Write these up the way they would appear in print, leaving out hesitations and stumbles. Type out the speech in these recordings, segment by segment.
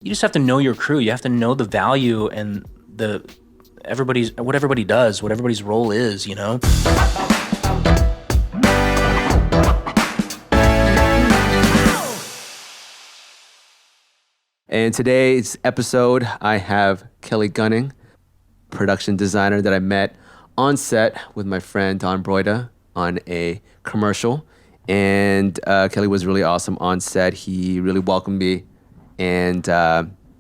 You just have to know your crew. You have to know the value and what everybody does, what everybody's role is, you know? In today's episode, I have Kelly Gunning, production designer that I met on set with my friend Don Broida on a commercial. And Kelly was really awesome on set. He really welcomed me and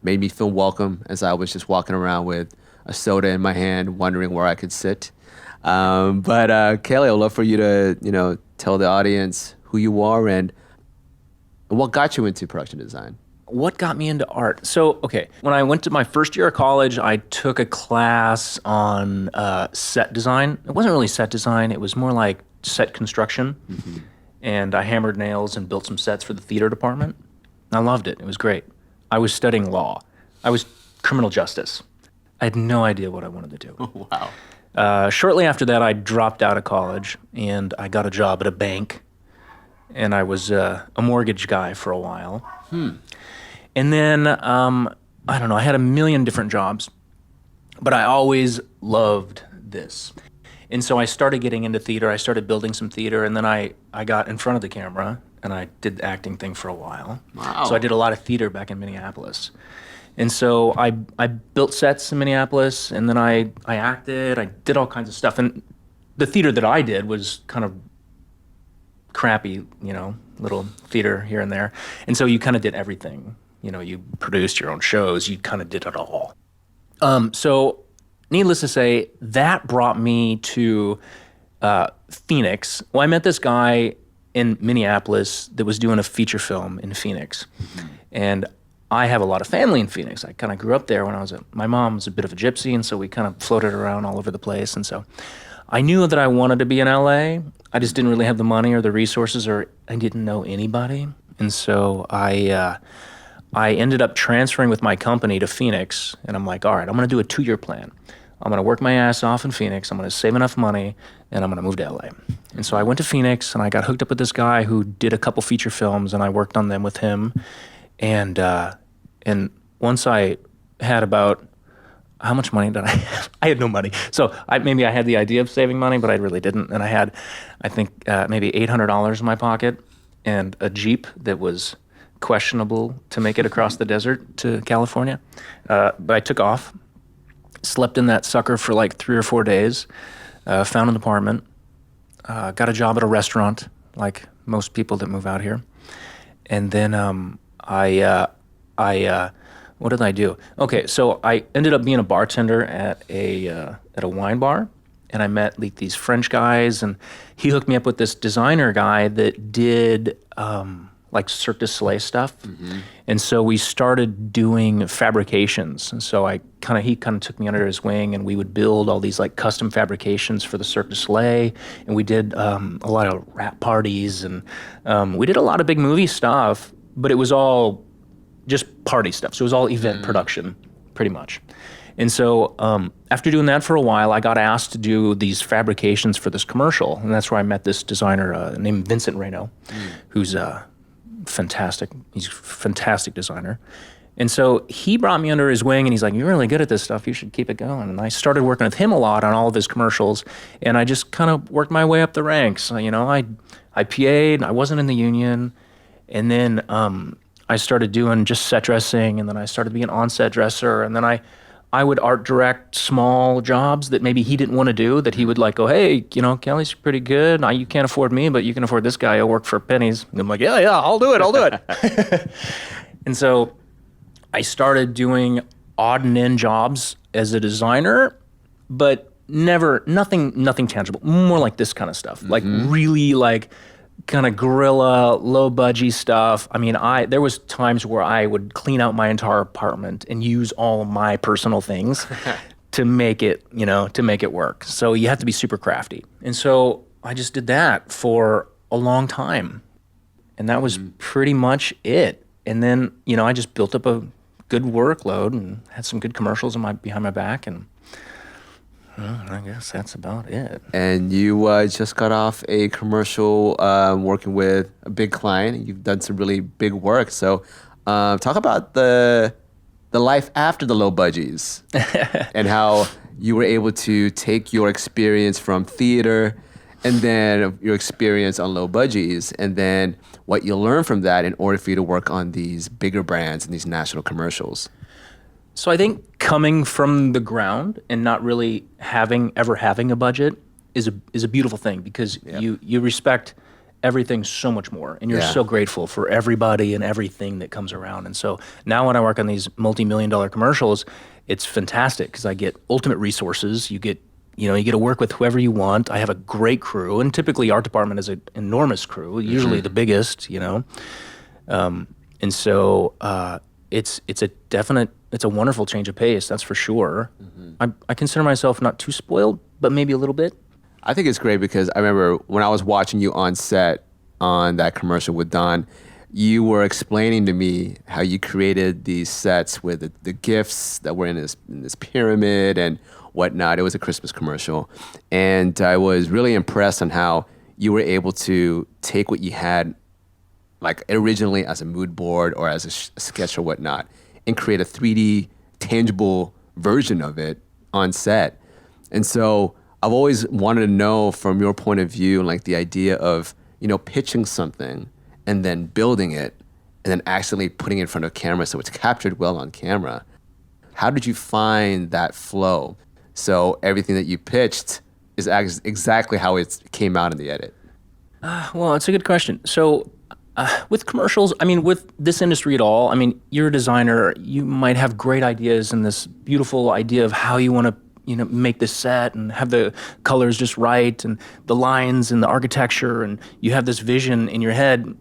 made me feel welcome as I was just walking around with a soda in my hand, wondering where I could sit. But Kelly, I'd love for you to, tell the audience who you are and what got you into production design. What got me into art? So, okay, when I went to my first year of college, I took a class on set design. It wasn't really set design. It was more like set construction. Mm-hmm. And I hammered nails and built some sets for the theater department. I loved it. It was great. I was studying law. I was criminal justice. I had no idea what I wanted to do. Oh, wow. Shortly after that, I dropped out of college and I got a job at a bank. And I was a mortgage guy for a while. And then, I don't know, I had a million different jobs, but I always loved this. And so I started getting into theater. I started building some theater, and then I got in front of the camera, and I did the acting thing for a while. Wow. So I did a lot of theater back in Minneapolis. And so I built sets in Minneapolis, and then I acted, I did all kinds of stuff. And the theater that I did was kind of crappy, little theater here and there. And so you kind of did everything. You produced your own shows, you kind of did it all. So needless to say, that brought me to Phoenix. Well, I met this guy in Minneapolis that was doing a feature film in Phoenix. Mm-hmm. And I have a lot of family in Phoenix. I kind of grew up there when my mom was a bit of a gypsy, and so we kind of floated around all over the place. And so I knew that I wanted to be in LA. I just didn't really have the money or the resources, or I didn't know anybody. And so I ended up transferring with my company to Phoenix, and I'm like, all right, I'm going to do a 2-year plan. I'm going to work my ass off in Phoenix. I'm going to save enough money, and I'm going to move to LA. And so I went to Phoenix, and I got hooked up with this guy who did a couple feature films, and I worked on them with him. And once I had about, how much money did I have? I had no money. So maybe I had the idea of saving money, but I really didn't. And I had, I think, maybe $800 in my pocket and a Jeep that was questionable to make it across the desert to California. But I took off, slept in that sucker for like 3 or 4 days, found an apartment, got a job at a restaurant, like most people that move out here. And then what did I do? Okay, so I ended up being a bartender at a wine bar, and I met like these French guys, and he hooked me up with this designer guy that did like Cirque du Soleil stuff. Mm-hmm. And so we started doing fabrications. And so he kind of took me under his wing, and we would build all these like custom fabrications for the Cirque du Soleil. And we did a lot of rap parties, and we did a lot of big movie stuff, but it was all just party stuff. So it was all event production, pretty much. And so after doing that for a while, I got asked to do these fabrications for this commercial. And that's where I met this designer named Vincent Reno, who's fantastic. He's a fantastic designer. And so he brought me under his wing, and he's like, you're really good at this stuff. You should keep it going. And I started working with him a lot on all of his commercials. And I just kind of worked my way up the ranks. I PA'd, I wasn't in the union. And then I started doing just set dressing, and then I started being an on-set dresser, and then I would art direct small jobs that maybe he didn't want to do, that he would like go, hey, Kelly's pretty good. You can't afford me, but you can afford this guy. He'll work for pennies. And I'm like, yeah, I'll do it. And so I started doing odd and end jobs as a designer, but nothing tangible. More like this kind of stuff, like really like kind of guerrilla, low budgie stuff. I mean, there was times where I would clean out my entire apartment and use all of my personal things to make it, work. So you have to be super crafty. And so I just did that for a long time. And that was pretty much it. And then, I just built up a good workload and had some good commercials behind my back, and I guess that's about it. And you just got off a commercial working with a big client. You've done some really big work. So talk about the the life after the low budgies and how you were able to take your experience from theater and then your experience on low budgies and then what you learn from that in order for you to work on these bigger brands and these national commercials. So I think coming from the ground and not really ever having a budget is a beautiful thing, because you respect everything so much more, and you're so grateful for everybody and everything that comes around. And so now when I work on these multi-million-dollar commercials, it's fantastic because I get ultimate resources. You get to work with whoever you want. I have a great crew, and typically our department is an enormous crew, usually the biggest, and so it's a wonderful change of pace, that's for sure. I consider myself not too spoiled, but maybe a little bit. I think it's great because I remember when I was watching you on set on that commercial with Don, you were explaining to me how you created these sets with the gifts that were in this pyramid and whatnot. It was a Christmas commercial. And I was really impressed on how you were able to take what you had like originally as a mood board or as a sketch or whatnot and create a 3D tangible version of it on set. And so I've always wanted to know from your point of view, like the idea of, pitching something and then building it and then actually putting it in front of camera so it's captured well on camera. How did you find that flow? So everything that you pitched is exactly how it came out in the edit. Well, it's a good question. So with commercials, with this industry at all, you're a designer, you might have great ideas and this beautiful idea of how you want to make this set and have the colors just right and the lines and the architecture, and you have this vision in your head.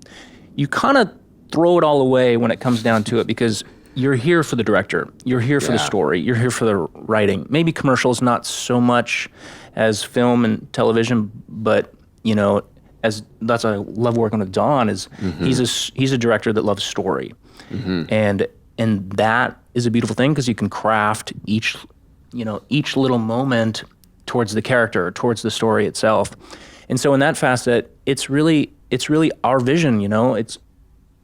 You kind of throw it all away when it comes down to it because you're here for the director, you're here for the story, you're here for the writing. Maybe commercials not so much as film and television, but as that's I love working with Don is he's a director that loves story, and that is a beautiful thing because you can craft each little moment towards the character, towards the story itself. And so in that facet, it's really our vision,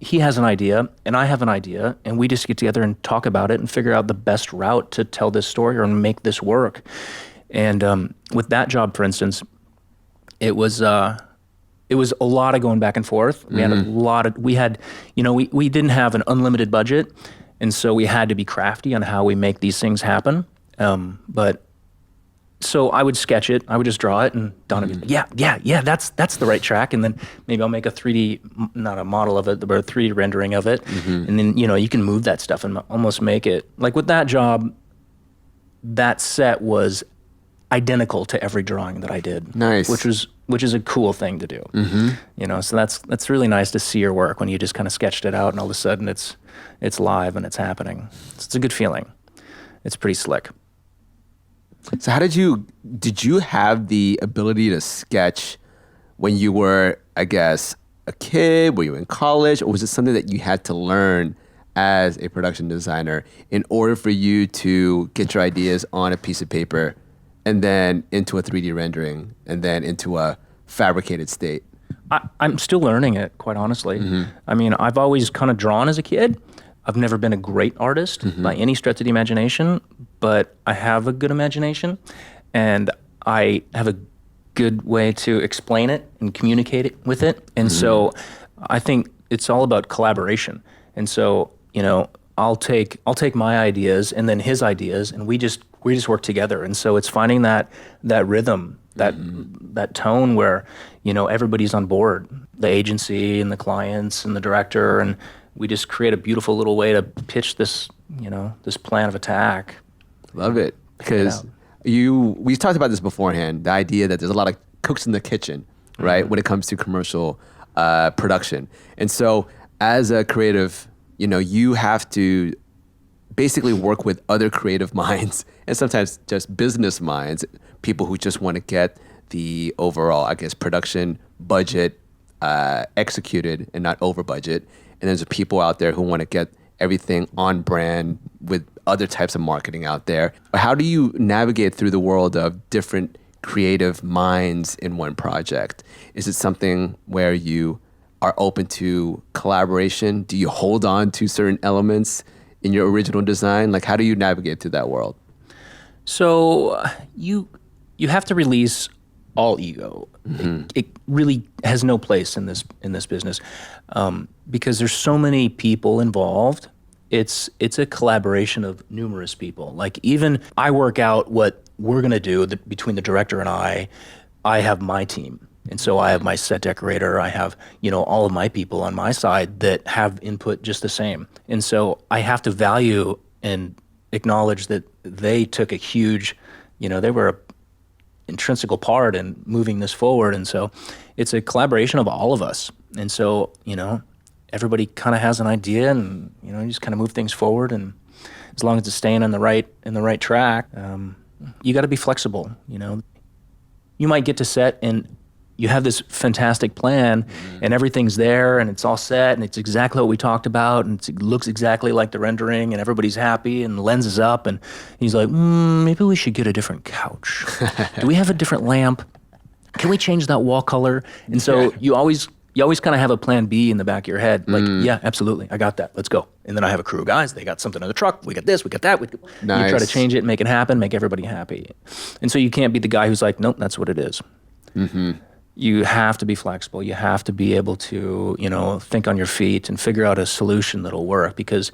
he has an idea and I have an idea, and we just get together and talk about it and figure out the best route to tell this story or make this work. And with that job, for instance, it was a lot of going back and forth. We had we didn't have an unlimited budget, and so we had to be crafty on how we make these things happen. But so I would sketch it, I would just draw it, and Don would be like, yeah, that's the right track. And then maybe I'll make a 3D, not a model of it, but a 3D rendering of it. And then, you can move that stuff and almost make it, like with that job, that set was identical to every drawing that I did. Nice. Which is a cool thing to do. So that's really nice to see your work when you just kind of sketched it out and all of a sudden it's live and it's happening. It's a good feeling. It's pretty slick. So how did you have the ability to sketch when you were, I guess, a kid? Were you in college? Or was it something that you had to learn as a production designer in order for you to get your ideas on a piece of paper and then into a 3D rendering and then into a fabricated state? I'm still learning it, quite honestly. I've always kind of drawn as a kid. I've never been a great artist by any stretch of the imagination, but I have a good imagination, and I have a good way to explain it and communicate it with it. And so I think it's all about collaboration. And so, I'll take my ideas and then his ideas, and we just work together. And so it's finding that rhythm, that tone where, everybody's on board, the agency and the clients and the director, and we just create a beautiful little way to pitch this, this plan of attack. Love it. Because we talked about this beforehand, the idea that there's a lot of cooks in the kitchen, right, when it comes to commercial production. And so as a creative, you have to basically work with other creative minds and sometimes just business minds, people who just want to get the overall, I guess, production budget executed and not over budget. And there's people out there who want to get everything on brand with other types of marketing out there. How do you navigate through the world of different creative minds in one project? Is it something where you are open to collaboration? Do you hold on to certain elements? in your original design? Like, how do you navigate through that world? So you have to release all ego. It really has no place in this business, because there's so many people involved. It's a collaboration of numerous people. Like, even I work out what we're gonna do between the director and I. I have my team, and so I have my set decorator. I have all of my people on my side that have input just the same, and so I have to value and acknowledge that they took a huge, they were a intrinsical part in moving this forward. And so it's a collaboration of all of us. And so, everybody kind of has an idea, and, you just kind of move things forward. And as long as it's staying on the right track, you got to be flexible. You might get to set and you have this fantastic plan, and everything's there and it's all set and it's exactly what we talked about, and it looks exactly like the rendering, and everybody's happy and the lens is up, and he's like, maybe we should get a different couch. Do we have a different lamp? Can we change that wall color? And so you always kind of have a plan B in the back of your head. Like, yeah, absolutely. I got that. Let's go. And then I have a crew of guys. They got something in the truck. We got this. We got that. Nice. You try to change it, make it happen, make everybody happy. And so you can't be the guy who's like, nope, that's what it is. You have to be flexible. You have to be able to, think on your feet and figure out a solution that'll work, because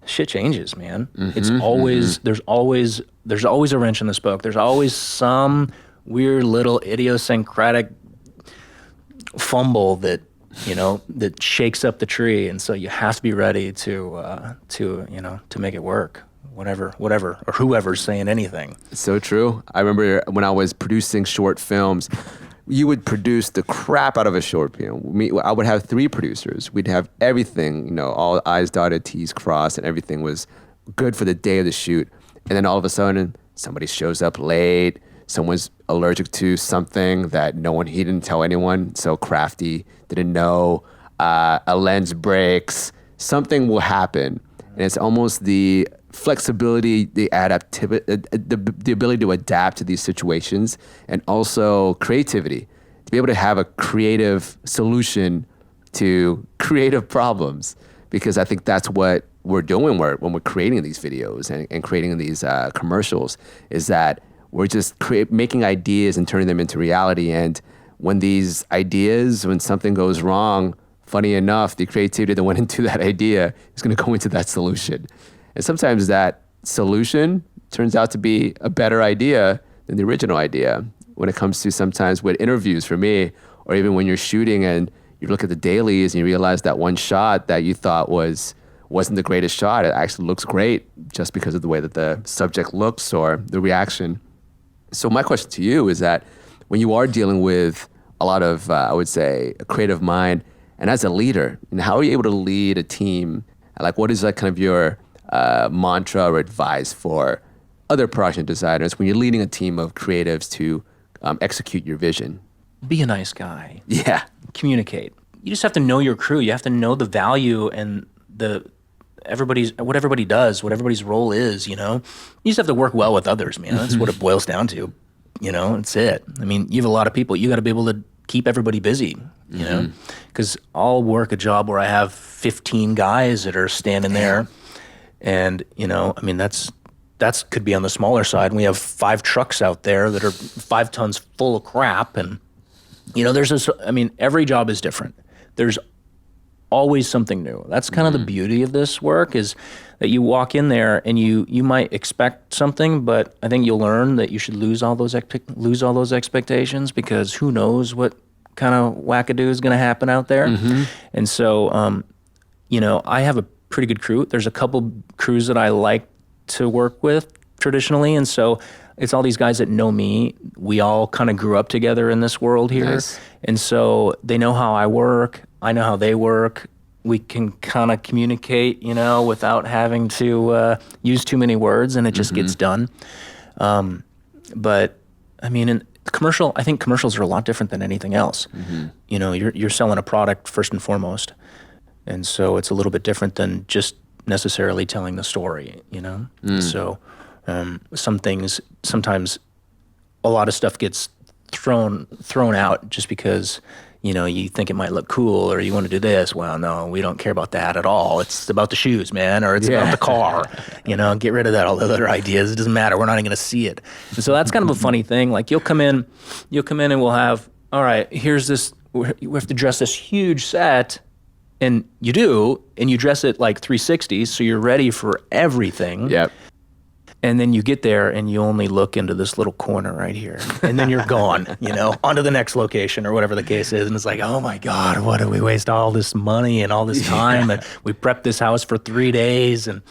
shit changes, man. It's always, there's always a wrench in the spoke. There's always some weird little idiosyncratic fumble that shakes up the tree. And so you have to be ready to make it work. Whatever, or whoever's saying anything. So true. I remember when I was producing short films, you would produce the crap out of a short film. I would have 3 producers. We'd have everything, all I's dotted, T's crossed, and everything was good for the day of the shoot. And then all of a sudden, somebody shows up late. Someone's allergic to something that he didn't tell anyone. So crafty, didn't know. A lens breaks. Something will happen. And it's almost the flexibility, the adaptivity, the ability to adapt to these situations, and also creativity, to be able to have a creative solution to creative problems. Because I think that's what we're doing when we're creating these videos and creating these commercials, is that we're just making ideas and turning them into reality. And when something goes wrong, funny enough, the creativity that went into that idea is going to go into that solution. And sometimes that solution turns out to be a better idea than the original idea. When it comes to sometimes with interviews for me, or even when you're shooting and you look at the dailies and you realize that one shot that you thought wasn't the greatest shot, it actually looks great just because of the way that the subject looks or the reaction. So my question to you is that when you are dealing with a lot of, I would say, a creative mind, and as a leader, how are you able to lead a team? Like, what is kind of your mantra or advice for other production designers when you're leading a team of creatives to execute your vision? Be a nice guy. Yeah. Communicate. You just have to know your crew. You have to know the value and what everybody does, what everybody's role is, You just have to work well with others, man. That's what it boils down to. That's it. I mean, you have a lot of people. You got to be able to keep everybody busy, because I'll work a job where I have 15 guys that are standing there. And, that's could be on the smaller side. And we have 5 trucks out there that are 5 tons full of crap. And, every job is different. There's always something new. That's kind of the beauty of this work, is that you walk in there and you might expect something, but I think you'll learn that you should lose all those expectations, because who knows what kind of wackadoo is going to happen out there. And so, I have a pretty good crew. There's a couple crews that I like to work with traditionally, and so it's all these guys that know me. We all kind of grew up together in this world here. Nice. And so they know how I work. I know how they work. We can kind of communicate, without having to use too many words, and it just gets done. But in commercial, I think commercials are a lot different than anything else. You're selling a product first and foremost. And so it's a little bit different than just necessarily telling the story, So some things, sometimes a lot of stuff gets thrown out just because you think it might look cool or you want to do this. Well, no, we don't care about that at all. It's about the shoes, man, or it's about the car. Get rid of that, all the other ideas. It doesn't matter. We're not even going to see it. And so that's kind of a funny thing. Like you'll come in and we'll have, all right, here's this, we have to dress this huge set. And you do, and you dress it like 360, so you're ready for everything. Yep. And then you get there and you only look into this little corner right here. And then you're gone, on to the next location or whatever the case is. And it's like, oh my God, what did we waste all this money and all this time? And we prepped this house for 3 days. And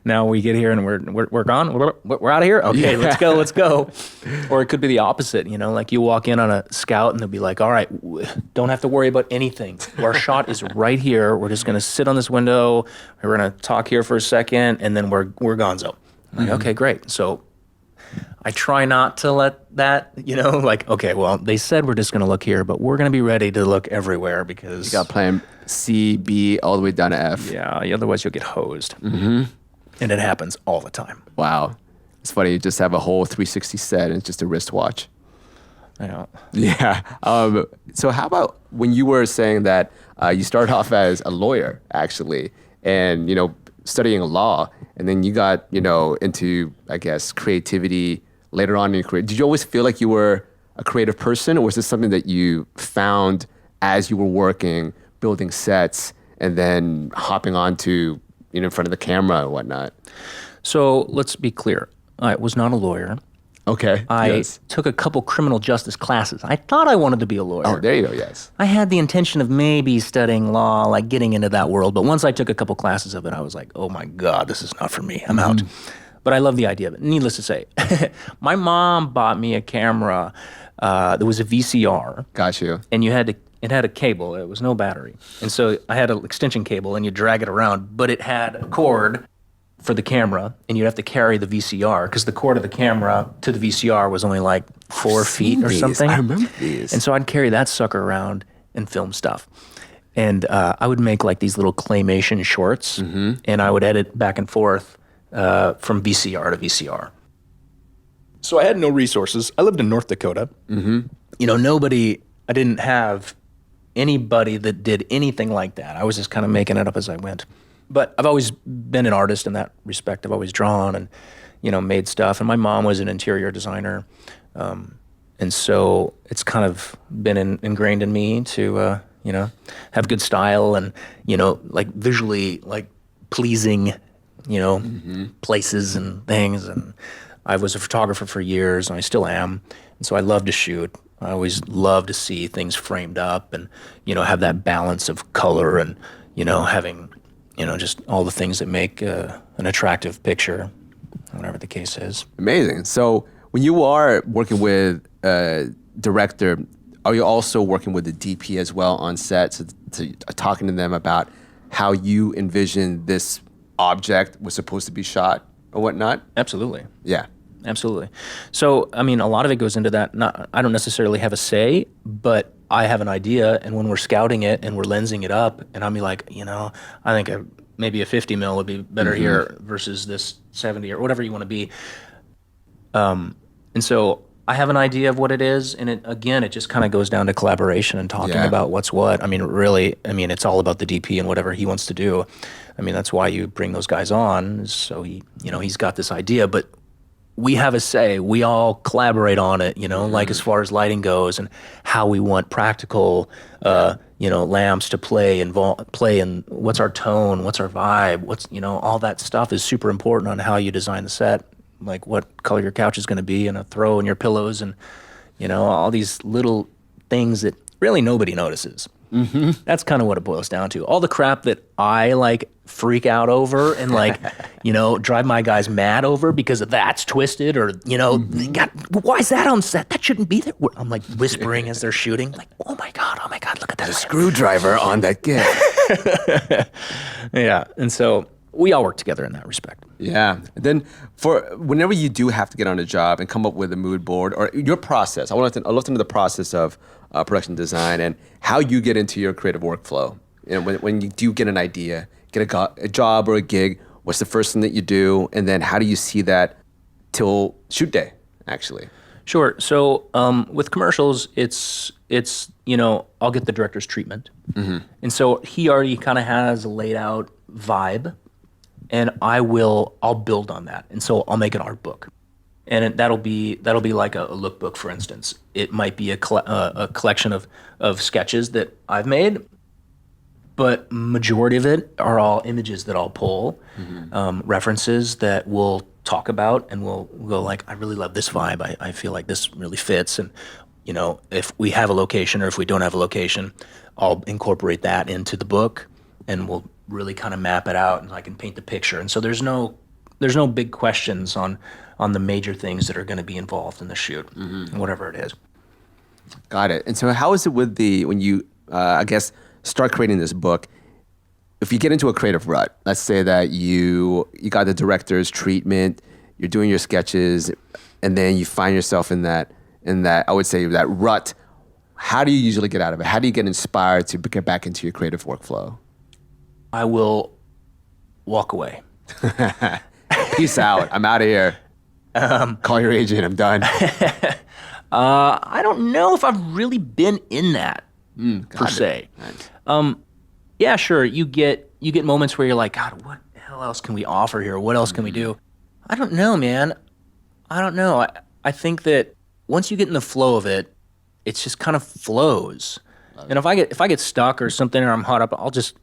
now we get here and we're gone. We're out of here? Okay, let's go. Or it could be the opposite, like you walk in on a scout and they'll be like, all right, don't have to worry about anything. Our shot is right here. We're just going to sit on this window. We're going to talk here for a second and then we're gonzo. Like, okay, great. So I try not to let that, like, okay, well, they said we're just going to look here, but we're going to be ready to look everywhere because... You got plan C, B, all the way down to F. Yeah, otherwise you'll get hosed. Mm-hmm. And it happens all the time. Wow. It's funny, you just have a whole 360 set and it's just a wristwatch. Yeah. Yeah. So how about when you were saying that you started off as a lawyer, actually, and, studying law, and then you got, into, I guess, creativity later on in your career. Did you always feel like you were a creative person, or was this something that you found as you were working, building sets, and then hopping onto, in front of the camera and whatnot? So let's be clear. I was not a lawyer. Okay. I took a couple criminal justice classes. I thought I wanted to be a lawyer. Oh, there you go, yes. I had the intention of maybe studying law, like getting into that world. But once I took a couple classes of it, I was like, oh my God, this is not for me. I'm out. But I love the idea of it. Needless to say, my mom bought me a camera that was a VCR. Got you. And it had a cable. It was no battery. And so I had an extension cable and you drag it around, but it had a cord for the camera, and you'd have to carry the VCR because the cord of the camera to the VCR was only like 4 feet or something. I remember these. And so I'd carry that sucker around and film stuff. And I would make like these little claymation shorts, and I would edit back and forth from VCR to VCR. So I had no resources. I lived in North Dakota. I didn't have anybody that did anything like that. I was just kind of making it up as I went. But I've always been an artist in that respect. I've always drawn and, made stuff. And my mom was an interior designer. And so it's kind of been ingrained in me to, have good style and, like visually like pleasing, places and things. And I was a photographer for years and I still am. And so I love to shoot. I always love to see things framed up and, have that balance of color and, having... just all the things that make an attractive picture, whatever the case is. Amazing. So when you are working with a director, are you also working with the DP as well on set, talking to them about how you envision this object was supposed to be shot or whatnot? Absolutely. Yeah. Absolutely. So, a lot of it goes into that. I don't necessarily have a say, but I have an idea, and when we're scouting it and we're lensing it up, and I'm like, I think maybe a 50 mil would be better here versus this 70 or whatever you want to be. And so I have an idea of what it is, and it just kind of goes down to collaboration and talking about what's what. Really, it's all about the DP and whatever he wants to do. That's why you bring those guys on, so he's got this idea, but we have a say. We all collaborate on it, like as far as lighting goes and how we want practical, lamps to play and what's our tone, what's our vibe, what's, all that stuff is super important on how you design the set, like what color your couch is going to be and a throw in your pillows and, all these little things that really nobody notices. That's kind of what it boils down to. All the crap that I like freak out over and drive my guys mad over because that's twisted or, God, why is that on set? That shouldn't be there. I'm like whispering as they're shooting, like, oh my God, look at that. A screwdriver on that gig. Yeah. And so we all work together in that respect. Yeah. And then for whenever you do have to get on a job and come up with a mood board or your process, I'd love to know the process of production design and how you get into your creative workflow. When you do get an idea, get a job or a gig, what's the first thing that you do? And then how do you see that till shoot day, actually? Sure. So with commercials, it's I'll get the director's treatment, and so he already kind of has a laid out vibe, and I'll build on that, and so I'll make an art book, and that'll be like a lookbook, for instance. It might be a collection of sketches that I've made, but majority of it are all images that I'll pull, references that we'll talk about, and we'll go like, I really love this vibe. I feel like this really fits, and if we have a location or if we don't have a location, I'll incorporate that into the book, and we'll really kind of map it out, and I can paint the picture. And so there's no big questions on the major things that are going to be involved in the shoot, whatever it is. Got it. And so how is it with when you, I guess, start creating this book? If you get into a creative rut, let's say that you got the director's treatment, you're doing your sketches, and then you find yourself in that, I would say, that rut. How do you usually get out of it? How do you get inspired to get back into your creative workflow? I will walk away. Peace out. I'm out of here. Call your agent. I'm done. I don't know if I've really been in that per se. Nice. Yeah, sure. You get moments where you're like, God, what the hell else can we offer here? What else can we do? I don't know, man. I don't know. I think that once you get in the flow of it, it just kind of flows. And if I get stuck or something, or I'm hot up, I'll just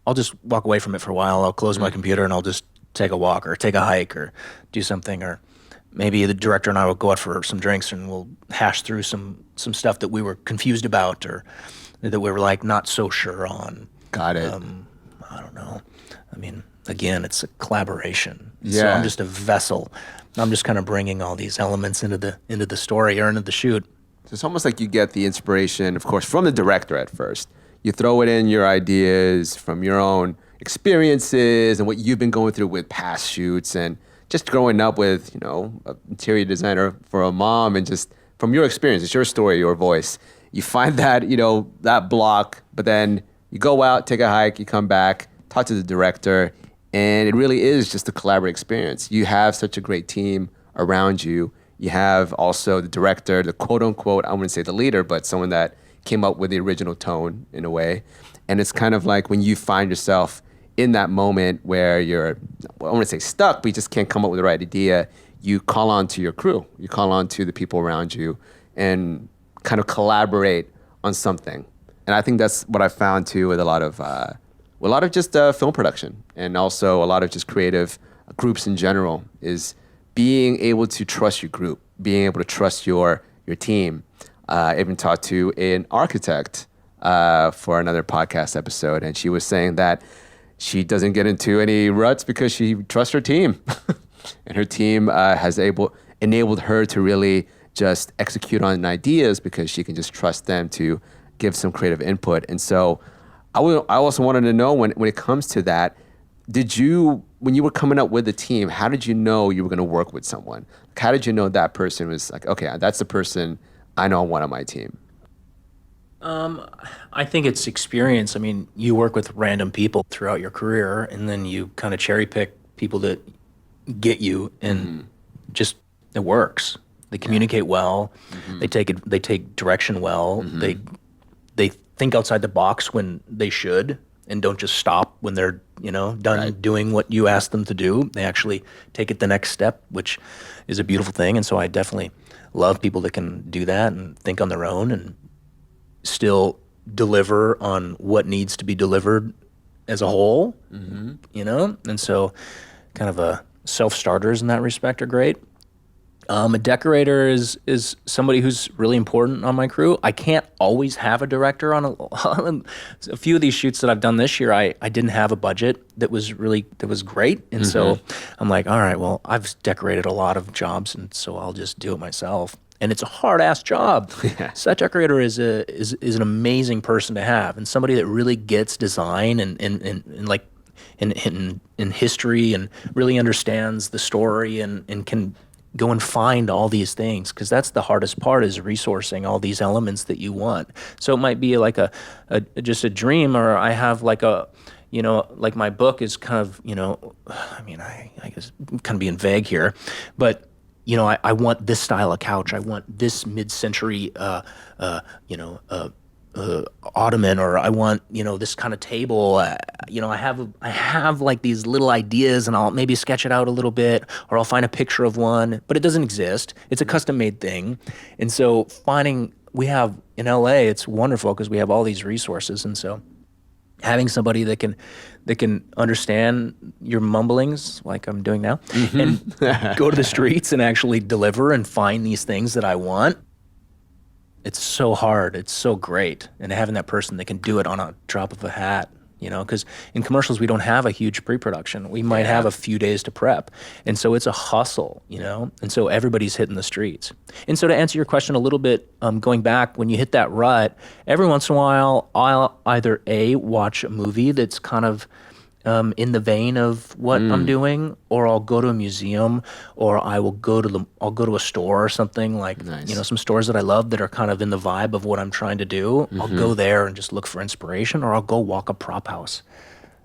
walk away from it for a while. I'll close my computer and I'll just take a walk or take a hike or do something, or maybe the director and I will go out for some drinks and we'll hash through some stuff that we were confused about or that we were like not so sure on. Got it. I don't know. I mean, again, it's a collaboration. Yeah. So I'm just a vessel. I'm just kind of bringing all these elements into the story or into the shoot. So it's almost like you get the inspiration, of course, from the director at first. You throw it in your ideas from your own experiences and what you've been going through with past shoots and just growing up with, an interior designer for a mom, and just from your experience, it's your story, your voice. You find that, that block, but then you go out, take a hike, you come back, talk to the director, and it really is just a collaborative experience. You have such a great team around you. You have also the director, the quote unquote, I wouldn't say the leader, but someone that came up with the original tone in a way. And it's kind of like when you find yourself in that moment where you're, I don't want to say stuck, but you just can't come up with the right idea, you call on to your crew. You call on to the people around you and kind of collaborate on something. And I think that's what I found too with a lot of just film production, and also a lot of just creative groups in general, is being able to trust your group, being able to trust your team. I even talked to an architect for another podcast episode, and she was saying that she doesn't get into any ruts because she trusts her team. And her team has enabled her to really just execute on ideas because she can just trust them to give some creative input. And so I also wanted to know, when it comes to that, when you were coming up with the team, how did you know you were going to work with someone? How did you know that person was like, okay, that's the person I know I want on my team? I think it's experience. I mean, you work with random people throughout your career, and then you kind of cherry pick people that get you, and just it works. They communicate well. They take direction well. They think outside the box when they should, and don't just stop when they're done doing what you asked them to do. They actually take it the next step, which is a beautiful thing. And so I definitely love people that can do that and think on their own and still deliver on what needs to be delivered as a whole. And so kind of self-starters in that respect are great. A decorator is somebody who's really important on my crew. I can't always have a director on a few of these shoots that I've done this year. I didn't have a budget that was great, and so I'm like, all right, well, I've decorated a lot of jobs, and so I'll just do it myself. And it's a hard ass job. Set decorator is an amazing person to have, and somebody that really gets design and like in history and really understands the story and can go and find all these things, because that's the hardest part, is resourcing all these elements that you want. So it might be like just a dream, or I have like like my book is kind of, I mean, I guess I'm kind of being vague here, but I want this style of couch. I want this mid-century, ottoman, or I want, this kind of table. I have like these little ideas, and I'll maybe sketch it out a little bit, or I'll find a picture of one, but it doesn't exist. It's a custom-made thing. And so we have in LA, it's wonderful because we have all these resources. And so having somebody that can understand your mumblings like I'm doing now, and go to the streets and actually deliver and find these things that I want. It's so hard. It's so great. And having that person that can do it on a drop of a hat, because in commercials, we don't have a huge pre-production. We might have a few days to prep. And so it's a hustle, and so everybody's hitting the streets. And so to answer your question a little bit, going back, when you hit that rut, every once in a while, I'll either watch a movie that's kind of in the vein of what I'm doing, or I'll go to a museum, or I'll go to a store or something, like some stores that I love that are kind of in the vibe of what I'm trying to do. I'll go there and just look for inspiration, or I'll go walk a prop house.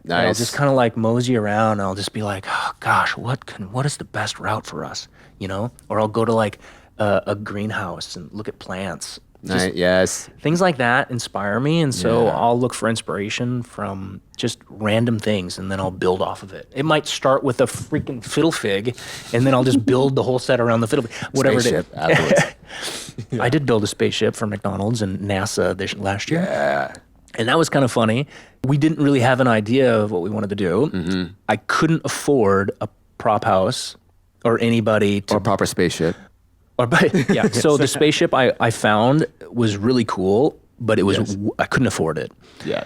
Nice. And I'll just kind of like mosey around, and I'll just be like, oh gosh, what is the best route for us, Or I'll go to like a greenhouse and look at plants. Yes. Things like that inspire me, and so I'll look for inspiration from just random things, and then I'll build off of it. It might start with a freaking fiddle fig, and then I'll just build the whole set around the fiddle fig, whatever Spaceship it is. afterwards. I did build a spaceship for McDonald's and NASA last year. Yeah. And that was kind of funny. We didn't really have an idea of what we wanted to do. I couldn't afford a prop house or anybody to... Or a proper spaceship. So the spaceship I found was really cool, but it was I couldn't afford it. Yeah.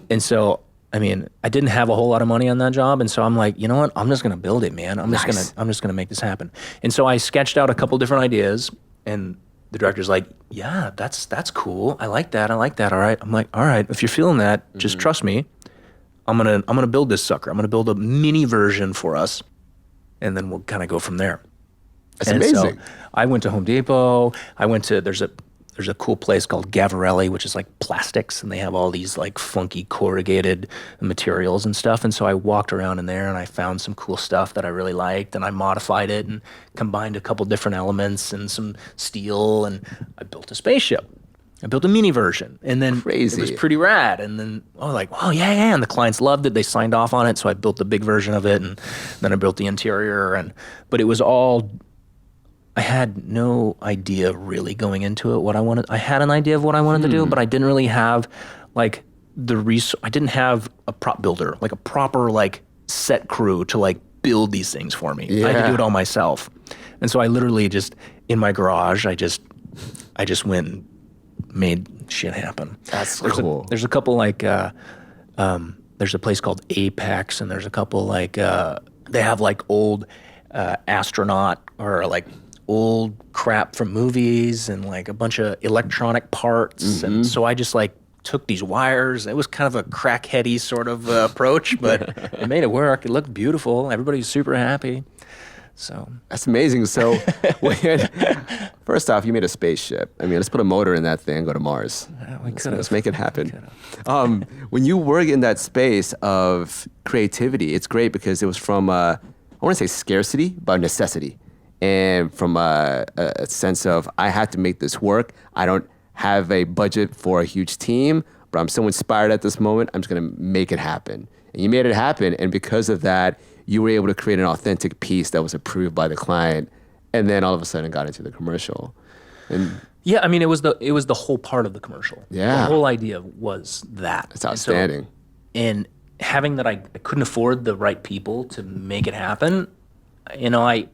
And so, I didn't have a whole lot of money on that job, and so I'm like, you know what? I'm just gonna build it, man. I'm just gonna make this happen. And so I sketched out a couple different ideas, and the director's like, yeah, that's cool. I like that. All right. I'm like, all right. If you're feeling that, just trust me. I'm gonna build this sucker. I'm gonna build a mini version for us, and then we'll kind of go from there. That's amazing. So I went to Home Depot. There's a cool place called Gavarelli, which is like plastics, and they have all these like funky corrugated materials and stuff. And so I walked around in there, and I found some cool stuff that I really liked, and I modified it and combined a couple different elements and some steel, and I built a spaceship. I built a mini version, and then Crazy. It was pretty rad. And then I was like, "Oh yeah!" And the clients loved it. They signed off on it, so I built the big version of it, and then I built the interior. But it was all. I had no idea really going into it what I wanted. I had an idea of what I wanted to do, but I didn't really have like I didn't have a prop builder, like a proper like set crew to like build these things for me. I had to do it all myself. And so I literally just in my garage, I just went and made shit happen. That's cool. There's a couple like there's a place called Apex, and there's a couple like they have like old astronaut or like old crap from movies and like a bunch of electronic parts. And so I just like took these wires. It was kind of a crackheady sort of approach, but it made it work. It looked beautiful. Everybody's super happy. So that's amazing. So first off, you made a spaceship. Let's put a motor in that thing and go to Mars. Let's make it happen. When you work in that space of creativity, it's great because it was from, I want to say scarcity, but necessity. And from a sense of, I have to make this work. I don't have a budget for a huge team, but I'm so inspired at this moment, I'm just going to make it happen. And you made it happen. And because of that, you were able to create an authentic piece that was approved by the client. And then all of a sudden got into the commercial. And yeah, it was the whole part of the commercial. Yeah. The whole idea was that. It's outstanding. And having that I couldn't afford the right people to make it happen. When I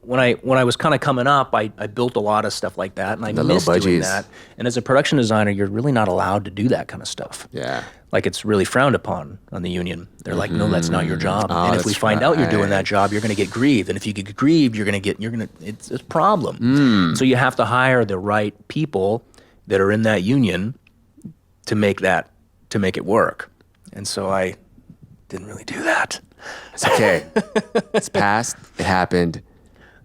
was kind of coming up, I built a lot of stuff like that, and I missed doing that. And as a production designer, you're really not allowed to do that kind of stuff. Yeah. Like it's really frowned upon on the union. They're like, no, that's not your job. And if we find out you're doing that job, you're going to get grieved. And if you get grieved, it's a problem. So you have to hire the right people that are in that union to make it work. And so I didn't really do that. It's okay. It's past. It happened.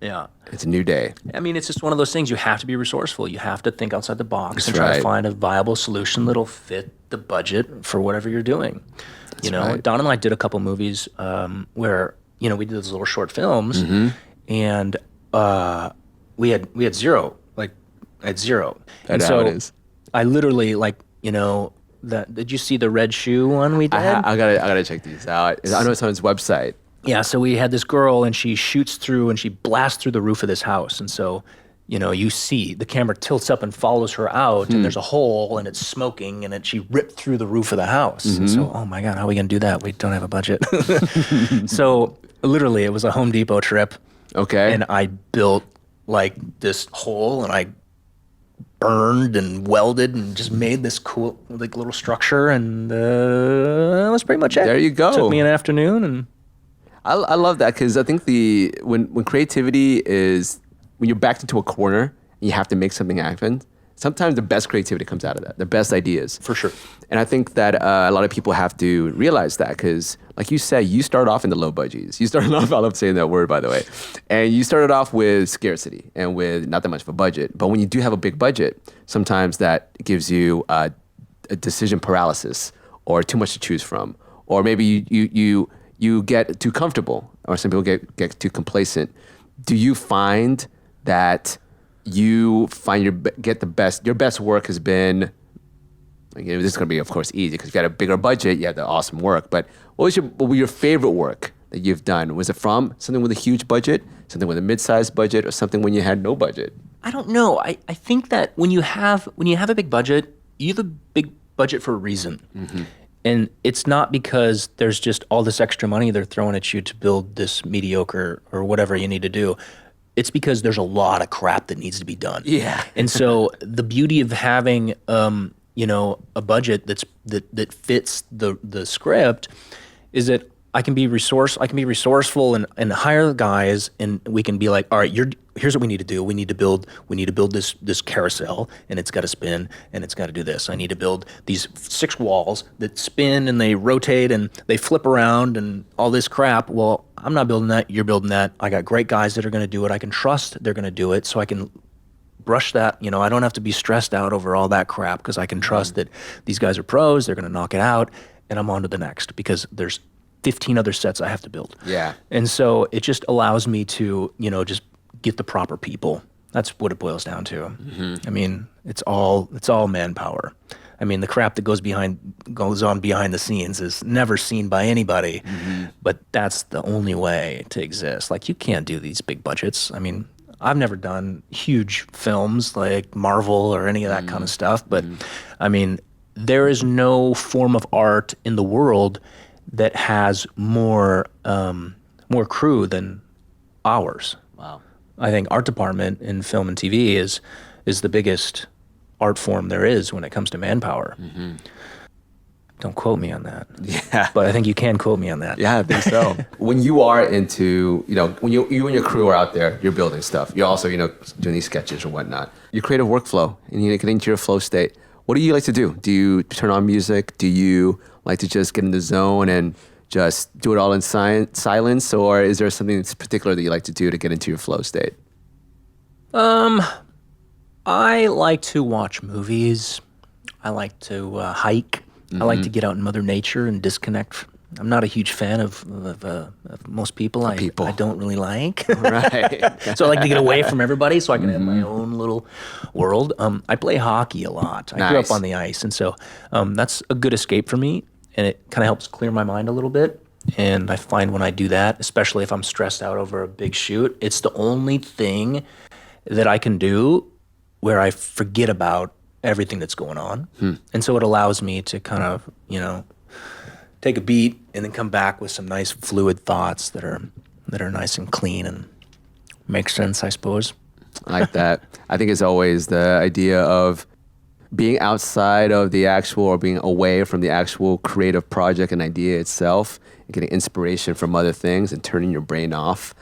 Yeah. It's a new day. It's just one of those things. You have to be resourceful. You have to think outside the box and try right. to find a viable solution that'll fit the budget for whatever you're doing. That's right. Don and I did a couple movies where, we did those little short films, and we had zero. Like I had zero. That's how it is. I literally did you see the red shoe one we did? I gotta check these out. I know it's on his website. Yeah, so we had this girl and she shoots through and she blasts through the roof of this house. And so, you see the camera tilts up and follows her out and there's a hole and it's smoking and she ripped through the roof of the house. And so, oh my God, how are we going to do that? We don't have a budget. So literally it was a Home Depot trip. Okay. And I built like this hole and I burned and welded and just made this cool like little structure and that was pretty much it. There you go. Took me an afternoon and... I love that because I think when creativity is when you're backed into a corner and you have to make something happen, sometimes the best creativity comes out of that, the best ideas. For sure. And I think that a lot of people have to realize that because, like you said, you started off in the low budgets. You started off, I love saying that word, by the way, and you started off with scarcity and with not that much of a budget. But when you do have a big budget, sometimes that gives you a decision paralysis or too much to choose from. Or maybe you get too comfortable, or some people get too complacent. Do you find that your best work has been, this is going to be, of course, easy because you got a bigger budget, you have the awesome work, but what was your favorite work that you've done? Was it from something with a huge budget, something with a mid-sized budget, or something when you had no budget? I don't know. I think that when you have a big budget, you have a big budget for a reason. Mm-hmm. And it's not because there's just all this extra money they're throwing at you to build this mediocre or whatever you need to do. It's because there's a lot of crap that needs to be done. Yeah. And so the beauty of having a budget that fits the script is that I can be resourceful and hire the guys, and we can be like, all right, here's what we need to do. We need to build this carousel, and it's got to spin, and it's got to do this. I need to build these 6 walls that spin and they rotate and they flip around and all this crap. Well, I'm not building that. You're building that. I got great guys that are going to do it. I can trust they're going to do it, so I can brush that. I don't have to be stressed out over all that crap because I can trust that these guys are pros. They're going to knock it out, and I'm on to the next because there's 15 other sets I have to build. Yeah. And so it just allows me to, just get the proper people. That's what it boils down to. Mm-hmm. I mean, it's all manpower. I mean, the crap that goes on behind the scenes is never seen by anybody, but that's the only way to exist. Like, you can't do these big budgets. I mean, I've never done huge films like Marvel or any of that kind of stuff, but I mean, there is no form of art in the world that has more crew than ours. Wow. I think art department in film and TV is the biggest art form there is when it comes to manpower. Mm-hmm. Don't quote me on that. Yeah. But I think you can quote me on that. Yeah, I think so. When you are into, when you and your crew are out there, you're building stuff. You're also, doing these sketches or whatnot. Your creative workflow, and you get into your flow state. What do you like to do? Do you turn on music? Do you like to just get in the zone and just do it all in silence? Or is there something that's particular that you like to do to get into your flow state? I like to watch movies. I like to hike. I like to get out in Mother Nature and disconnect. I'm not a huge fan of most people. I don't really like. Right. So I like to get away from everybody so I can have my own little world. I play hockey a lot. I grew up on the ice, and so that's a good escape for me, and it kind of helps clear my mind a little bit. And I find when I do that, especially if I'm stressed out over a big shoot, it's the only thing that I can do where I forget about everything that's going on. And so it allows me to kind of, take a beat and then come back with some nice fluid thoughts that are nice and clean and make sense, I suppose. I like that. I think it's always the idea of being outside of the actual or being away from the actual creative project and idea itself and getting inspiration from other things and turning your brain off.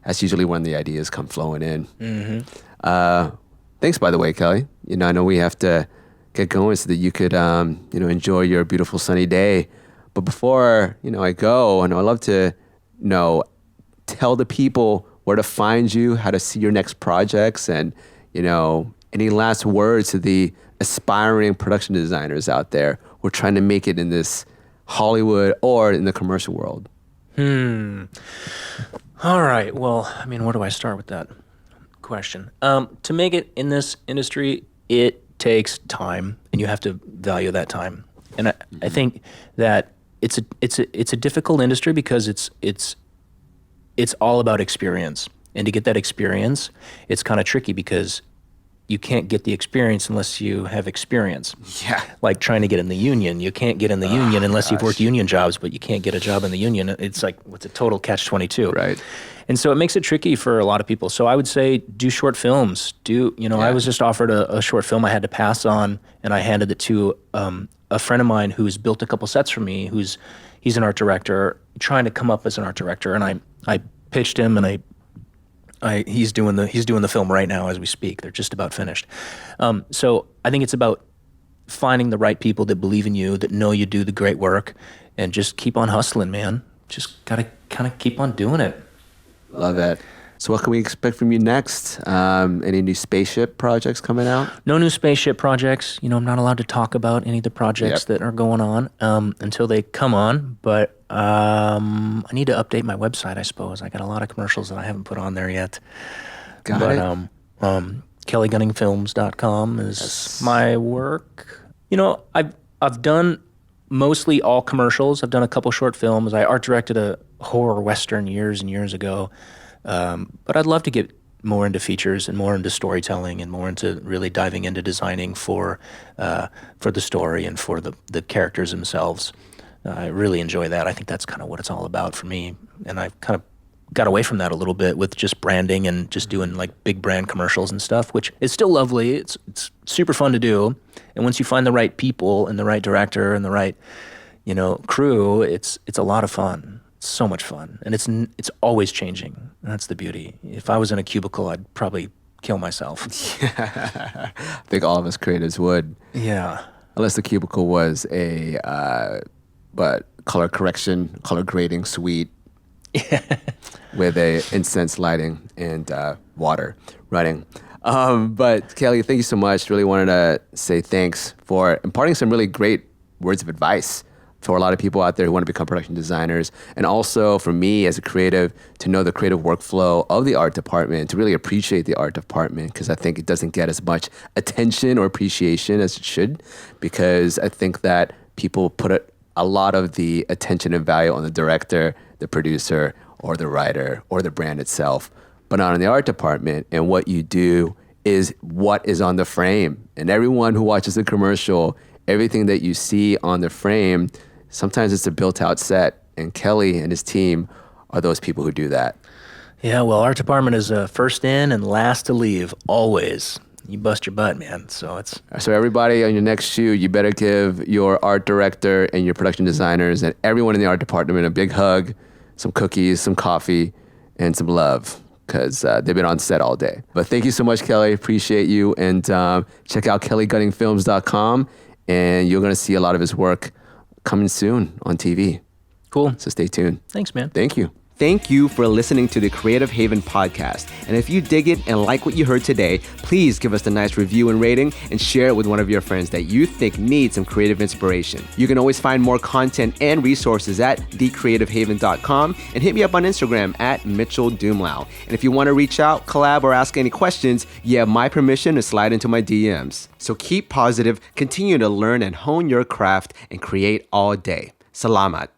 That's usually when the ideas come flowing in. Mm-hmm. Thanks, by the way, Kelly. I know we have to get going so that you could, enjoy your beautiful sunny day. But before, I go, and I'd love to, tell the people where to find you, how to see your next projects, and, any last words to the aspiring production designers out there who are trying to make it in this Hollywood or in the commercial world. All right. Well, where do I start with that? question. To make it in this industry, it takes time, and you have to value that time. And I think that it's a difficult industry because it's all about experience. And to get that experience, it's kind of tricky because you can't get the experience unless you have experience. Yeah. Like trying to get in the union. You can't get in the union unless you've worked union jobs, but you can't get a job in the union. It's like, what's a total catch-22. Right. And so it makes it tricky for a lot of people. So I would say do short films. I was just offered a short film I had to pass on, and I handed it to a friend of mine who's built a couple sets for me, he's an art director, trying to come up as an art director. And I pitched him, and he's doing the film right now as we speak. They're just about finished. So I think it's about finding the right people that believe in you, that know you do the great work, and just keep on hustling, man. Just gotta kind of keep on doing it. Love that. So what can we expect from you next? Any new spaceship projects coming out? No new spaceship projects. I'm not allowed to talk about any of the projects that are going on until they come on. But I need to update my website, I suppose. I got a lot of commercials that I haven't put on there yet. Got it. KellyGunningFilms.com is my work. I've done mostly all commercials. I've done a couple short films. I art directed a horror western years and years ago. But I'd love to get more into features and more into storytelling and more into really diving into designing for the story and for the characters themselves. I really enjoy that. I think that's kind of what it's all about for me. And I've kind of got away from that a little bit with just branding and just doing like big brand commercials and stuff, which is still lovely. It's super fun to do. And once you find the right people and the right director and the right, crew, it's a lot of fun. It's so much fun. And it's always changing. That's the beauty. If I was in a cubicle, I'd probably kill myself. I think all of us creatives would. Yeah. Unless the cubicle was a color correction, color grading suite with a incense lighting and water running. But Kelly, thank you so much. Really wanted to say thanks for imparting some really great words of advice for a lot of people out there who want to become production designers, and also for me as a creative to know the creative workflow of the art department, to really appreciate the art department, because I think it doesn't get as much attention or appreciation as it should, because I think that people put a lot of the attention and value on the director, the producer, or the writer, or the brand itself, but not on the art department. And what you do is what is on the frame. And everyone who watches the commercial, everything that you see on the frame, sometimes it's a built-out set, and Kelly and his team are those people who do that. Yeah, well, art department is first in and last to leave, always. You bust your butt, man. So everybody on your next shoot, you better give your art director and your production designers and everyone in the art department a big hug, some cookies, some coffee, and some love, because they've been on set all day. But thank you so much, Kelly. Appreciate you. And check out KellyGunningFilms.com, and you're going to see a lot of his work coming soon on TV. Cool. So stay tuned. Thanks, man. Thank you. Thank you for listening to the Creative Haven podcast. And if you dig it and like what you heard today, please give us a nice review and rating and share it with one of your friends that you think needs some creative inspiration. You can always find more content and resources at thecreativehaven.com, and hit me up on Instagram at Mitchel Dumlao. And if you want to reach out, collab, or ask any questions, you have my permission to slide into my DMs. So keep positive, continue to learn and hone your craft, and create all day. Salamat.